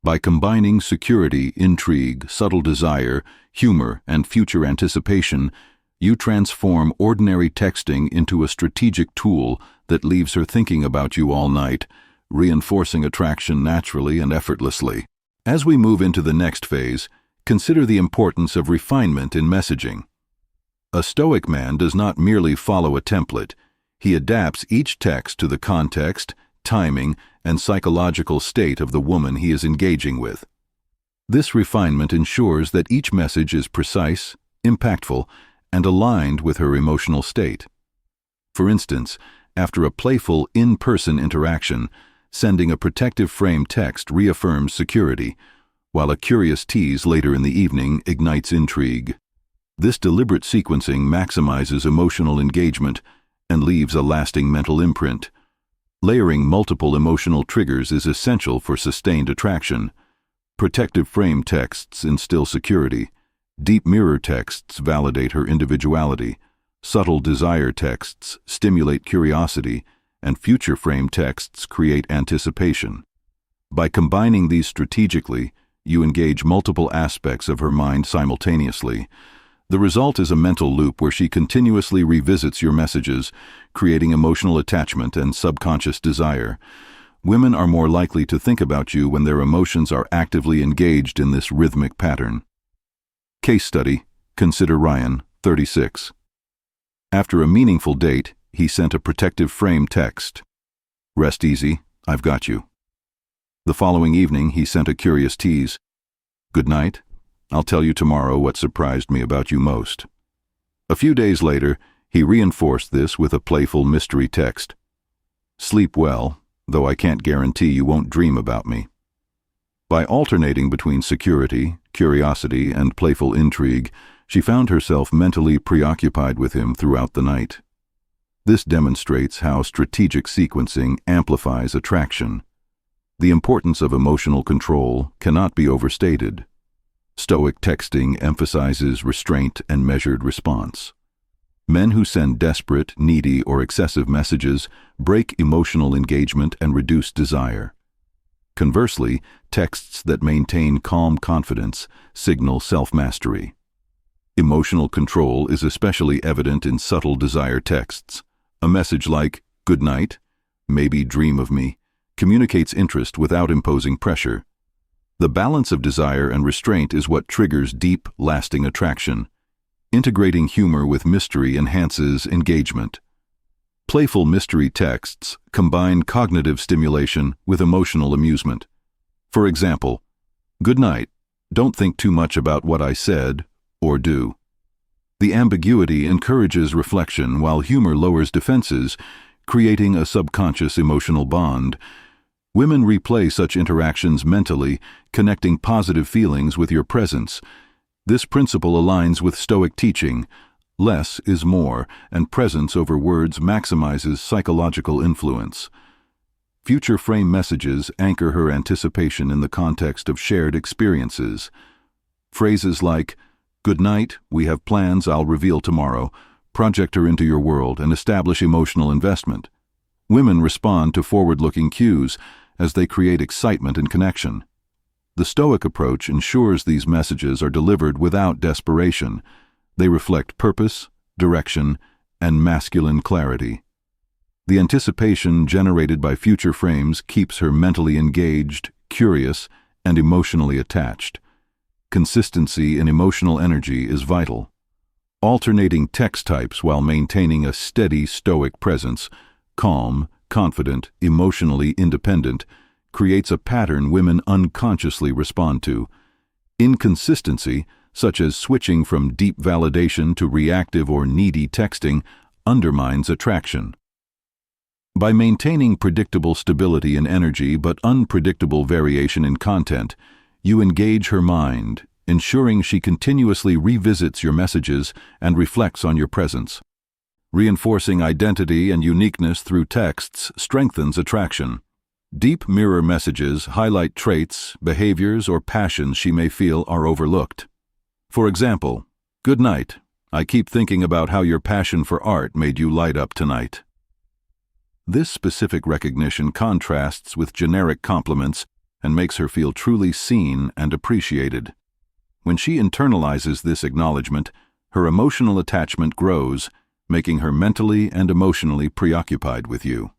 By combining security, intrigue, subtle desire, humor, and future anticipation, you transform ordinary texting into a strategic tool that leaves her thinking about you all night, reinforcing attraction naturally and effortlessly. As we move into the next phase, consider the importance of refinement in messaging. A Stoic man does not merely follow a template. He adapts each text to the context, timing, and psychological state of the woman he is engaging with. This refinement ensures that each message is precise, impactful, and aligned with her emotional state. For instance, after a playful in-person interaction, sending a protective frame text reaffirms security, while a curious tease later in the evening ignites intrigue. This deliberate sequencing maximizes emotional engagement and leaves a lasting mental imprint. Layering multiple emotional triggers is essential for sustained attraction. Protective frame texts instill security. Deep mirror texts validate her individuality. Subtle desire texts stimulate curiosity, and future frame texts create anticipation. By combining these strategically, you engage multiple aspects of her mind simultaneously. The result is a mental loop where she continuously revisits your messages, creating emotional attachment and subconscious desire. Women are more likely to think about you when their emotions are actively engaged in this rhythmic pattern. Case study, consider Ryan, 36. After a meaningful date, he sent a protective frame text. "Rest easy, I've got you." The following evening, he sent a curious tease. "Good night. I'll tell you tomorrow what surprised me about you most." A few days later, he reinforced this with a playful mystery text. "Sleep well, though I can't guarantee you won't dream about me." By alternating between security, curiosity, and playful intrigue, she found herself mentally preoccupied with him throughout the night. This demonstrates how strategic sequencing amplifies attraction. The importance of emotional control cannot be overstated. Stoic texting emphasizes restraint and measured response. Men who send desperate, needy, or excessive messages break emotional engagement and reduce desire. Conversely, texts that maintain calm confidence signal self-mastery. Emotional control is especially evident in subtle desire texts. A message like, "Good night," "Maybe dream of me," communicates interest without imposing pressure. The balance of desire and restraint is what triggers deep, lasting attraction. Integrating humor with mystery enhances engagement. Playful mystery texts combine cognitive stimulation with emotional amusement. For example, "Good night, don't think too much about what I said or do." The ambiguity encourages reflection while humor lowers defenses, creating a subconscious emotional bond. Women replay such interactions mentally, connecting positive feelings with your presence. This principle aligns with Stoic teaching. Less is more, and presence over words maximizes psychological influence. Future frame messages anchor her anticipation in the context of shared experiences. Phrases like, "Good night, we have plans I'll reveal tomorrow," project her into your world and establish emotional investment. Women respond to forward-looking cues as they create excitement and connection. The Stoic approach ensures these messages are delivered without desperation. They reflect purpose, direction, and masculine clarity. The anticipation generated by future frames keeps her mentally engaged, curious, and emotionally attached. Consistency in emotional energy is vital. Alternating text types while maintaining a steady Stoic presence, calm, confident, emotionally independent, creates a pattern women unconsciously respond to. Inconsistency, such as switching from deep validation to reactive or needy texting, undermines attraction. By maintaining predictable stability in energy but unpredictable variation in content, you engage her mind, ensuring she continuously revisits your messages and reflects on your presence. Reinforcing identity and uniqueness through texts strengthens attraction. Deep mirror messages highlight traits, behaviors, or passions she may feel are overlooked. For example, "Good night. I keep thinking about how your passion for art made you light up tonight." This specific recognition contrasts with generic compliments and makes her feel truly seen and appreciated. When she internalizes this acknowledgement, her emotional attachment grows, making her mentally and emotionally preoccupied with you.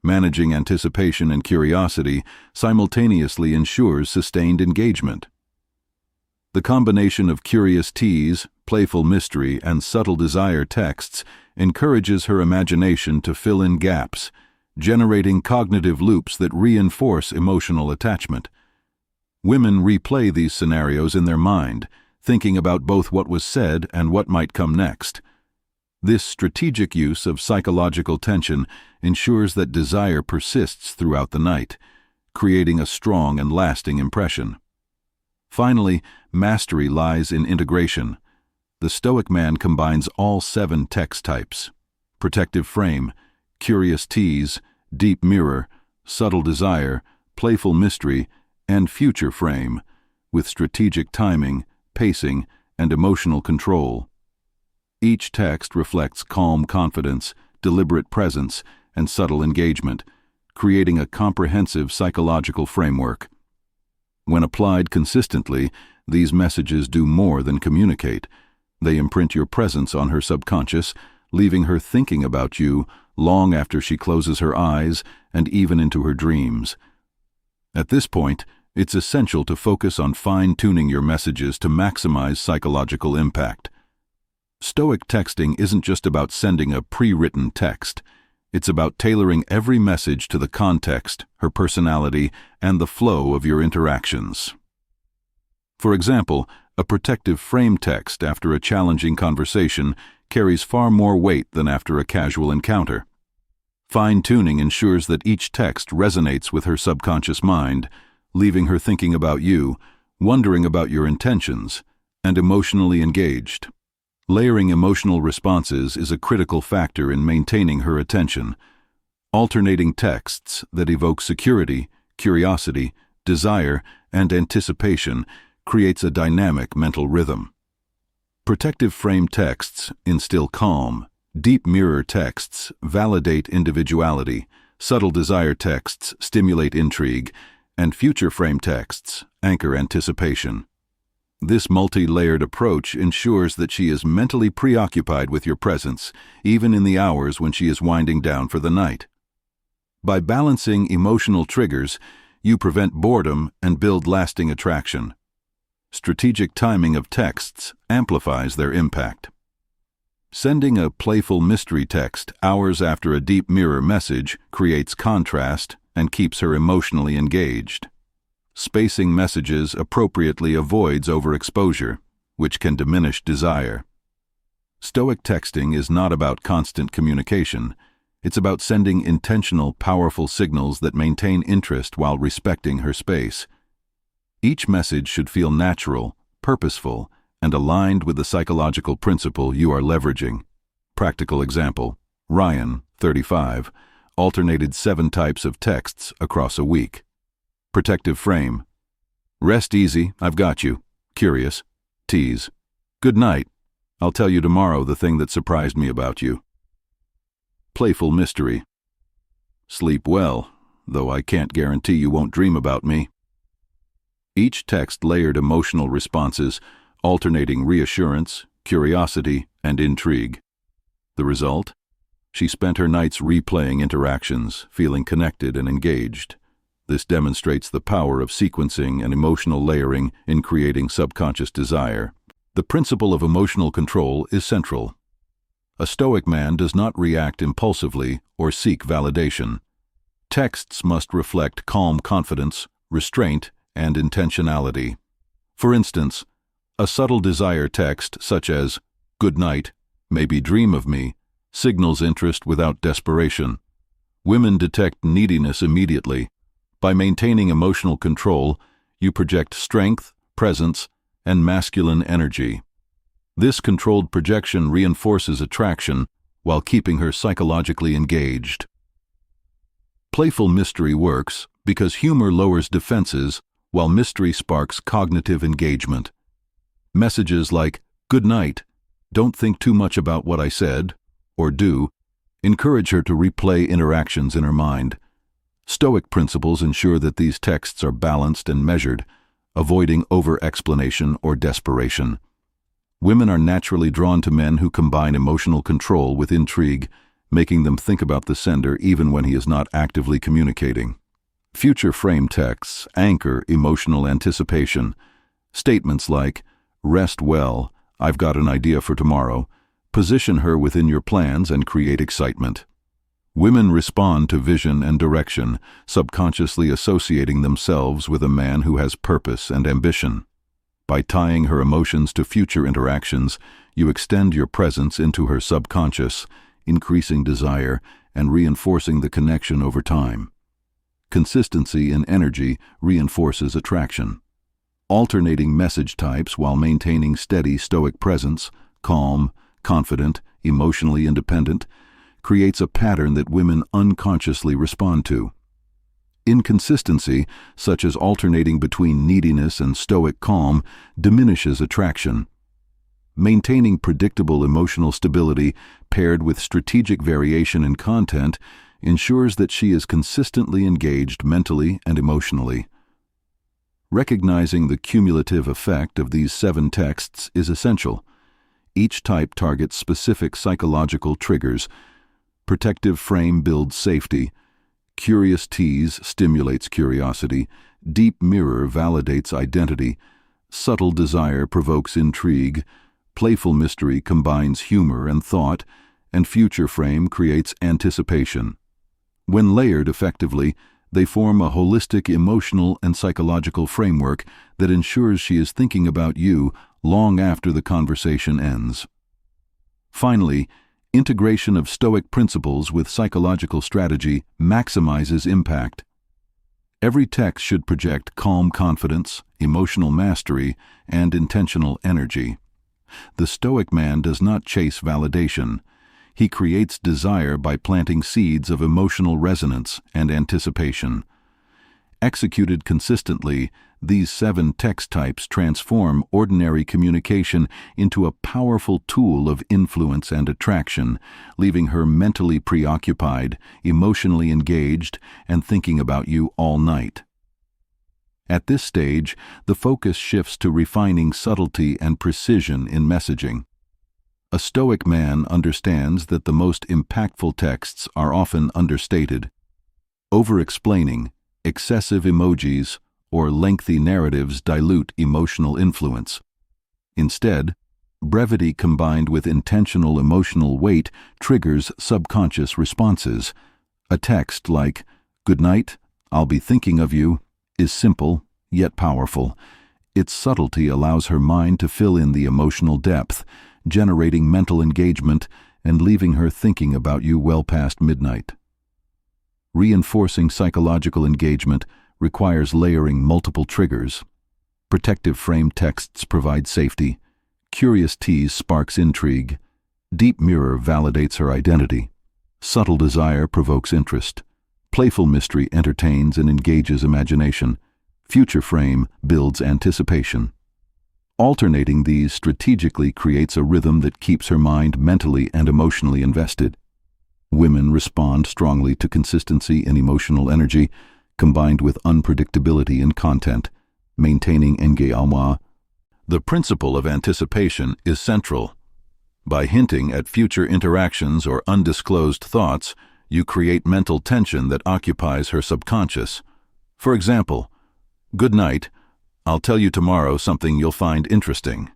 Managing anticipation and curiosity simultaneously ensures sustained engagement. The combination of Curious Tease, playful mystery, and subtle desire texts encourages her imagination to fill in gaps, generating cognitive loops that reinforce emotional attachment. Women replay these scenarios in their mind, thinking about both what was said and what might come next. This strategic use of psychological tension ensures that desire persists throughout the night, creating a strong and lasting impression. Finally, mastery lies in integration. The Stoic man combines all 7 text types: protective frame, curious tease, deep mirror, subtle desire, playful mystery, and future frame, with strategic timing, pacing, and emotional control. Each text reflects calm confidence, deliberate presence, and subtle engagement, creating a comprehensive psychological framework. When applied consistently, these messages do more than communicate. They imprint your presence on her subconscious, leaving her thinking about you long after she closes her eyes and even into her dreams. At this point, it's essential to focus on fine-tuning your messages to maximize psychological impact. Stoic texting isn't just about sending a pre-written text. It's about tailoring every message to the context, her personality, and the flow of your interactions. For example, a protective frame text after a challenging conversation carries far more weight than after a casual encounter. Fine-tuning ensures that each text resonates with her subconscious mind, leaving her thinking about you, wondering about your intentions, and emotionally engaged. Layering emotional responses is a critical factor in maintaining her attention. Alternating texts that evoke security, curiosity, desire, and anticipation creates a dynamic mental rhythm. Protective frame texts instill calm, deep mirror texts validate individuality, subtle desire texts stimulate intrigue, and future frame texts anchor anticipation. This multi-layered approach ensures that she is mentally preoccupied with your presence, even in the hours when she is winding down for the night. By balancing emotional triggers, you prevent boredom and build lasting attraction. Strategic timing of texts amplifies their impact. Sending a playful mystery text hours after a deep mirror message creates contrast and keeps her emotionally engaged. Spacing messages appropriately avoids overexposure, which can diminish desire. Stoic texting is not about constant communication. It's about sending intentional, powerful signals that maintain interest while respecting her space. Each message should feel natural, purposeful, and aligned with the psychological principle you are leveraging. Practical example: Ryan, 35, alternated 7 types of texts across a week. Protective frame: rest easy, I've got you. Curious Tease: good night, I'll tell you tomorrow the thing that surprised me about you. Playful mystery: sleep well, though I can't guarantee you won't dream about me. Each text layered emotional responses, alternating reassurance, curiosity, and intrigue. The result? She spent her nights replaying interactions, feeling connected and engaged. This demonstrates the power of sequencing and emotional layering in creating subconscious desire. The principle of emotional control is central. A Stoic man does not react impulsively or seek validation. Texts must reflect calm confidence, restraint, and intentionality. For instance, a subtle desire text such as, "Good night, maybe dream of me," signals interest without desperation. Women detect neediness immediately. By maintaining emotional control, you project strength, presence, and masculine energy. This controlled projection reinforces attraction while keeping her psychologically engaged. Playful mystery works because humor lowers defenses while mystery sparks cognitive engagement. Messages like, "Good night, don't think too much about what I said," or "do," encourage her to replay interactions in her mind. Stoic principles ensure that these texts are balanced and measured, avoiding over-explanation or desperation. Women are naturally drawn to men who combine emotional control with intrigue, making them think about the sender even when he is not actively communicating. Future frame texts anchor emotional anticipation. Statements like, "Rest well, I've got an idea for tomorrow," position her within your plans and create excitement. Women respond to vision and direction, subconsciously associating themselves with a man who has purpose and ambition. By tying her emotions to future interactions, you extend your presence into her subconscious, increasing desire and reinforcing the connection over time. Consistency in energy reinforces attraction. Alternating message types while maintaining steady Stoic presence, calm, confident, emotionally independent, creates a pattern that women unconsciously respond to. Inconsistency, such as alternating between neediness and Stoic calm, diminishes attraction. Maintaining predictable emotional stability paired with strategic variation in content ensures that she is consistently engaged mentally and emotionally. Recognizing the cumulative effect of these 7 texts is essential. Each type targets specific psychological triggers. Protective frame builds safety. Curious Tease stimulates curiosity. Deep mirror validates identity. Subtle desire provokes intrigue. Playful mystery combines humor and thought. And future frame creates anticipation. When layered effectively, they form a holistic emotional and psychological framework that ensures she is thinking about you long after the conversation ends. Finally, integration of Stoic principles with psychological strategy maximizes impact. Every text should project calm confidence, emotional mastery, and intentional energy. The Stoic man does not chase validation. He creates desire by planting seeds of emotional resonance and anticipation. Executed consistently, these 7 text types transform ordinary communication into a powerful tool of influence and attraction, leaving her mentally preoccupied, emotionally engaged, and thinking about you all night. At this stage, the focus shifts to refining subtlety and precision in messaging. A Stoic man understands that the most impactful texts are often understated. Over-explaining, excessive emojis, or lengthy narratives dilute emotional influence. Instead, brevity combined with intentional emotional weight triggers subconscious responses. A text like, "Good night, I'll be thinking of you," is simple yet powerful. Its subtlety allows her mind to fill in the emotional depth, generating mental engagement and leaving her thinking about you well past midnight. Reinforcing psychological engagement requires layering multiple triggers. Protective frame texts provide safety. Curious Tease sparks intrigue. Deep mirror validates her identity. Subtle desire provokes interest. Playful mystery entertains and engages imagination. Future frame builds anticipation. Alternating these strategically creates a rhythm that keeps her mind mentally and emotionally invested. Women respond strongly to consistency in emotional energy, combined with unpredictability in content, maintaining engagement. The principle of anticipation is central. By hinting at future interactions or undisclosed thoughts, you create mental tension that occupies her subconscious. For example, "Good night. I'll tell you tomorrow something you'll find interesting."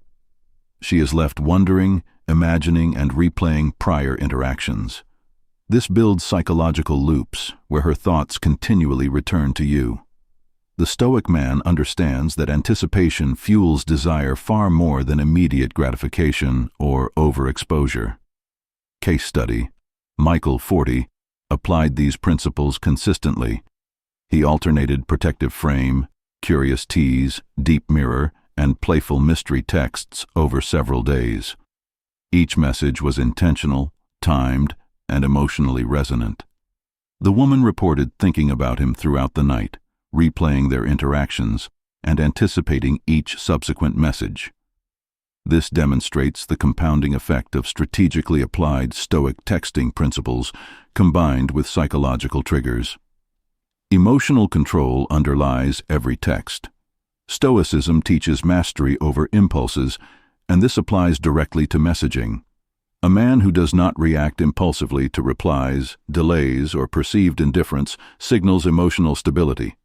She is left wondering, imagining, and replaying prior interactions. This builds psychological loops where her thoughts continually return to you. The Stoic man understands that anticipation fuels desire far more than immediate gratification or overexposure. Case study: Michael, 40, applied these principles consistently. He alternated protective frame, curious tease, deep mirror, and playful mystery texts over several days. Each message was intentional, timed, and emotionally resonant. The woman reported thinking about him throughout the night, replaying their interactions, and anticipating each subsequent message. This demonstrates the compounding effect of strategically applied Stoic texting principles combined with psychological triggers. Emotional control underlies every text. Stoicism teaches mastery over impulses, and this applies directly to messaging. A man who does not react impulsively to replies, delays, or perceived indifference signals emotional stability.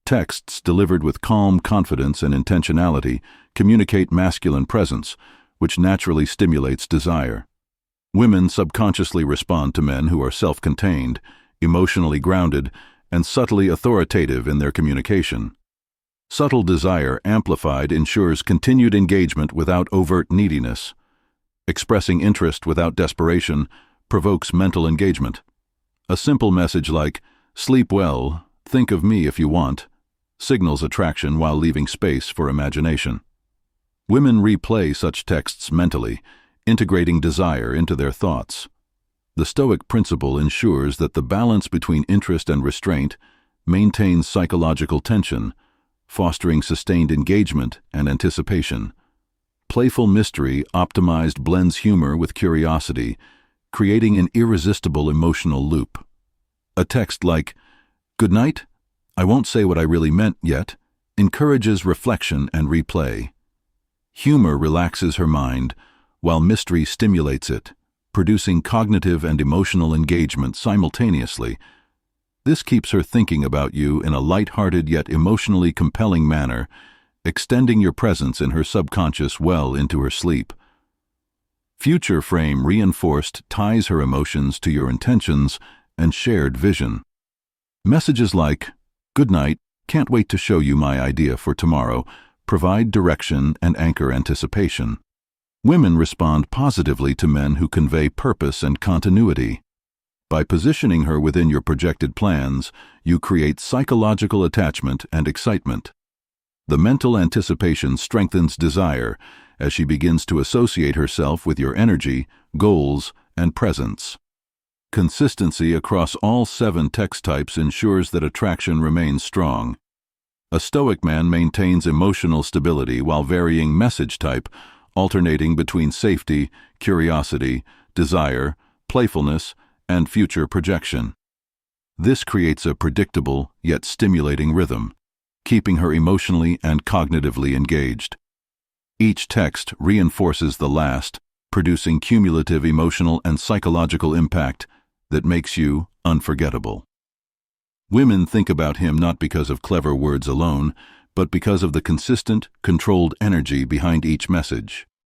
Texts delivered with calm confidence and intentionality communicate masculine presence, which naturally stimulates desire. Women subconsciously respond to men who are self-contained, emotionally grounded, and subtly authoritative in their communication. Subtle desire amplified ensures continued engagement without overt neediness. Expressing interest without desperation provokes mental engagement. A simple message like, "Sleep well, think of me if you want," signals attraction while leaving space for imagination. Women replay such texts mentally, integrating desire into their thoughts. The Stoic principle ensures that the balance between interest and restraint maintains psychological tension, fostering sustained engagement and anticipation. Playful mystery optimized blends humor with curiosity, creating an irresistible emotional loop. A text like, "Good night, I won't say what I really meant yet," encourages reflection and replay. Humor relaxes her mind, while mystery stimulates it, producing cognitive and emotional engagement simultaneously. This keeps her thinking about you in a light-hearted yet emotionally compelling manner, extending your presence in her subconscious well into her sleep. Future frame reinforced ties her emotions to your intentions and shared vision. Messages like, "Good night, can't wait to show you my idea for tomorrow," provide direction and anchor anticipation. Women respond positively to men who convey purpose and continuity. By positioning her within your projected plans, you create psychological attachment and excitement. The mental anticipation strengthens desire as she begins to associate herself with your energy, goals, and presence. Consistency across all 7 text types ensures that attraction remains strong. A Stoic man maintains emotional stability while varying message type, alternating between safety, curiosity, desire, playfulness, and future projection. This creates a predictable yet stimulating rhythm, keeping her emotionally and cognitively engaged. Each text reinforces the last, producing cumulative emotional and psychological impact that makes you unforgettable. Women think about him not because of clever words alone, but because of the consistent, controlled energy behind each message.